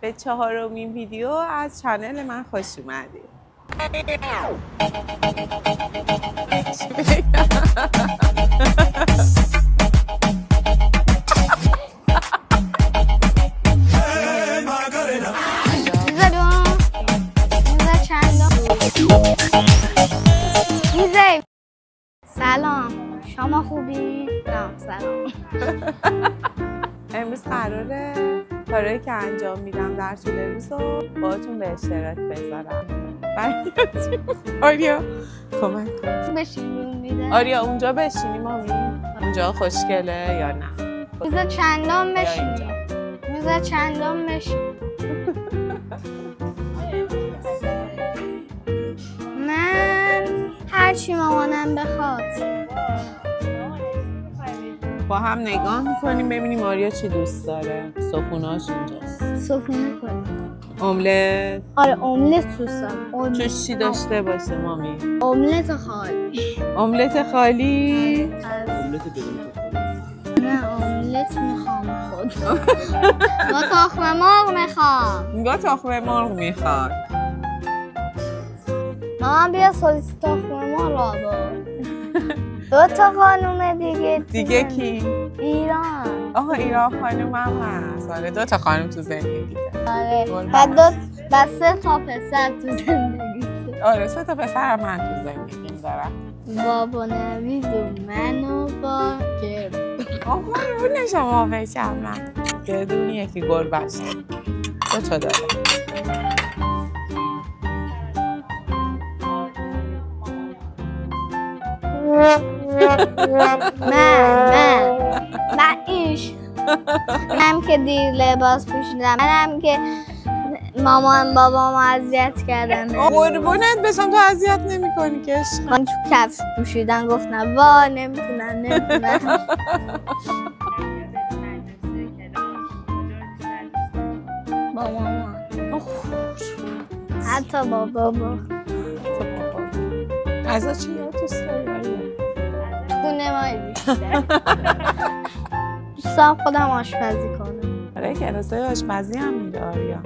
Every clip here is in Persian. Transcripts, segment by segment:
به 4مین ویدیو از چنل من خوش اومدید. سلام، شما خوبی؟ نه سلام. امروز قراره کارهایی که انجام میدم در طول روز رو باهاتون به اشتراک بذارم. آریا کمک کن. بشینیم میده. آریا اونجا بشینی مامی؟ اونجا خوشگله یا نه؟ میزا چندم بشینیم. میزا چندم بشینیم. من هرچی مامانم بخواد. با هم نگاه میکنیم ببینیم آریا چی دوست داره. صبحونه‌اش اینجاست. صبحونه کنیم. املت. آره املت دوست دارم. توش چی داشته باشه مامی؟ املت خالی. املت خالی؟ املت بدون تخم. نه املت میخوام خود. با تخم مرغ میخوام. با تخم مرغ میخواد. مامان بیا سوسیس تخم مرغ آورد. 2 تا خانوم دیگه کی؟ ایران. آها ایران خانومم هست. آره 2 تا خانوم تو زندگی آره و 3 تا پسر تو زندگی. آره 3 تا پسرم من تو زندگی دارم. بابا نوید و من و با گرد. آها اون شما بشم من گردون یکی گربه شد 2 تا داره. من ایش منم که دیر لباس پوشیدم، منم که مامان بابام اذیت کردن. قربونت بشم تو اذیت نمی‌کنی که من تو کفش پوشیدن گفتم وا نمیتونن با مامان حتی با بابا. غذا چی دوست داری؟ خونه ما بیشتر دوستم خودم آشپزی کنم. آره کلاسای آشپزی هم میره آریا.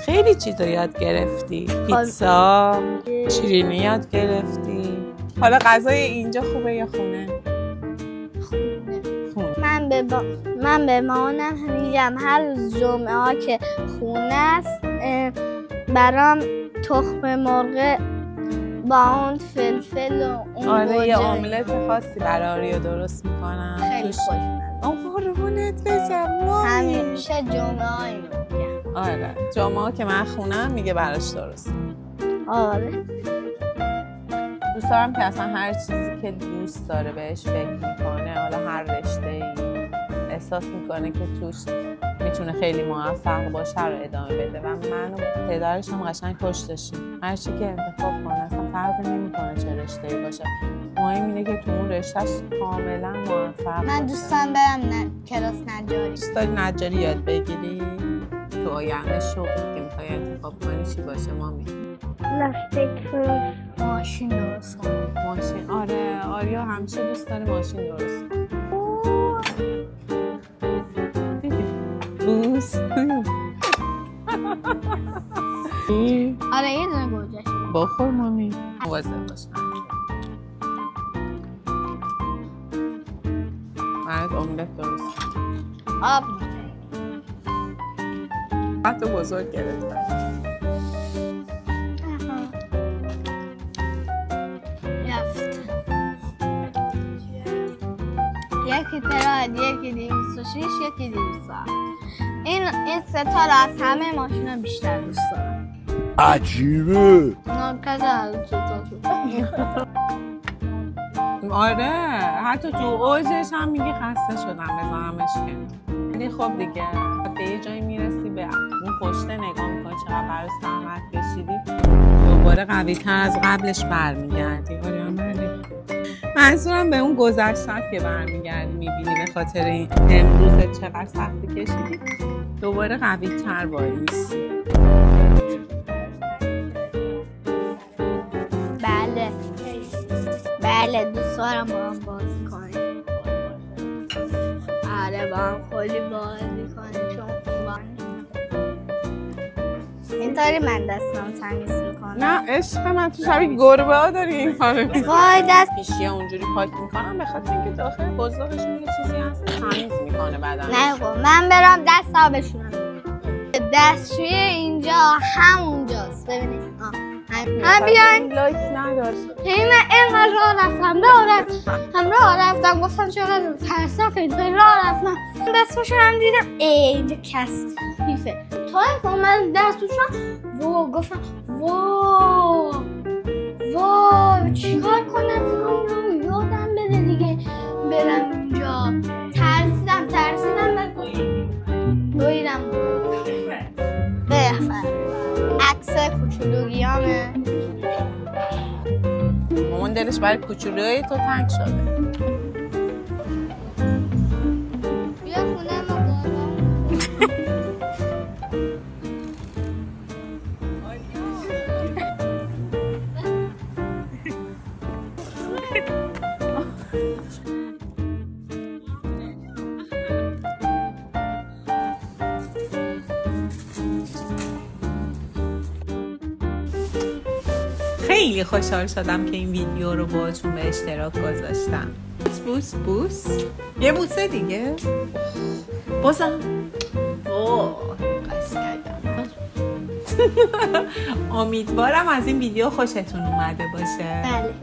خیلی چیزا یاد گرفتی. پیتزا، شیرینی یاد گرفتی. حالا غذای اینجا خوبه یا خونه؟ خونه. من به مامانم میگم هر روز جمعه ها که خونه است برام تخم مرغ با اون فلفل و اون آره یه املت خاصی برای آریا درست میکنم. خیلی خوشمزه. قربونت بشم همیشه جمعه ها اینو میگم. آره جمعه ها که من خونم میگه براش درست. آره دوست دارم که اصلا هر چیزی که دوست داره بهش فکر میکنه، حالا هر رشته‌ای احساس میکنه که توش میتونه خیلی موفق باشه رو ادامه بده و من و پدرش هم قشنگ پشتشیم. هر چی که انتخاب کنه اصلا فرقی نمیکنه چه رشته‌ای باشه، مهم اینه که تو اون رشتهش کاملا موفق من دوستم برم کلاس نجاری. دوست داری نجاری یاد بگیری؟ تو آینده شغلی که میخوای انتخاب کنی چی باشه مامی؟ لاستیک فروش. ماشین درست کنم. ماشین. آره آریا همیشه دوست داره ماشین درست کنه. بوس. آره یه دونه گوجه بخور مامی. مواظب باش. برات املت درست کنم. آب حتی بزرگ گرفتم. رفت. یکی تراد، یکی 206، یکی 207. این 3 تا رو از همه ماشینا بیشتر دوست دارم. عجیبه. آره حتی تو اوجش هم میگی خسته شدم بذارمش کنار. ولی خب دیگه به یه جایی میرسی به اون پشته نگاه میکنی چقدر براش زحمت کشیدی دوباره قوی تر از قبلش برمیگردی. آره منظورم به اون گذشته که برمیگردی میبینی به خاطر این امروز چقدر سختی کشیدی دوباره قوی تر وای میسی. بله دوست دارم با هم بازی کنیم. آره با هم خیلی بازی کنیم چون اینطوری من دستم تمیز میکنم. نه عشق من، تو شبیه گربه ها داری این کارو میکنی. وای دست پیشیه اونجوری پاک میکنم به خاطر اینکه داخل بزرگشون یه چیزی هست تمیز میکنه بدن. نه خب من برم دست ها بشونم. دستشوی اینجا همونجاست ببینید. هم بیاین. لایک نداشت. من اینقدر راه رفتم راه رفتم گفتم چقدر ترسناک اینطوری راه رفتم دستشوی هم دیدم اینجا کثیفه. تا من دستشوی گفتم وای چیکار کنم یادم بده دیگه برم اونجا. ترسیدم دویدم بفر عکس کوچولوگیامه. مامان دلش برای کوچولوی تو تنگ شده. بیا خونه ما خیلی خوشحال شدم که این ویدیو رو باهاتون به اشتراک گذاشتم. بوس یه بوسه دیگه بازم قصد کردم. امیدوارم از این ویدیو خوشتون اومده باشه. بله.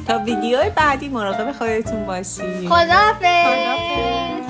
تا ویدیوهای بعدی مراقب خودتون باشید. خداحافظ.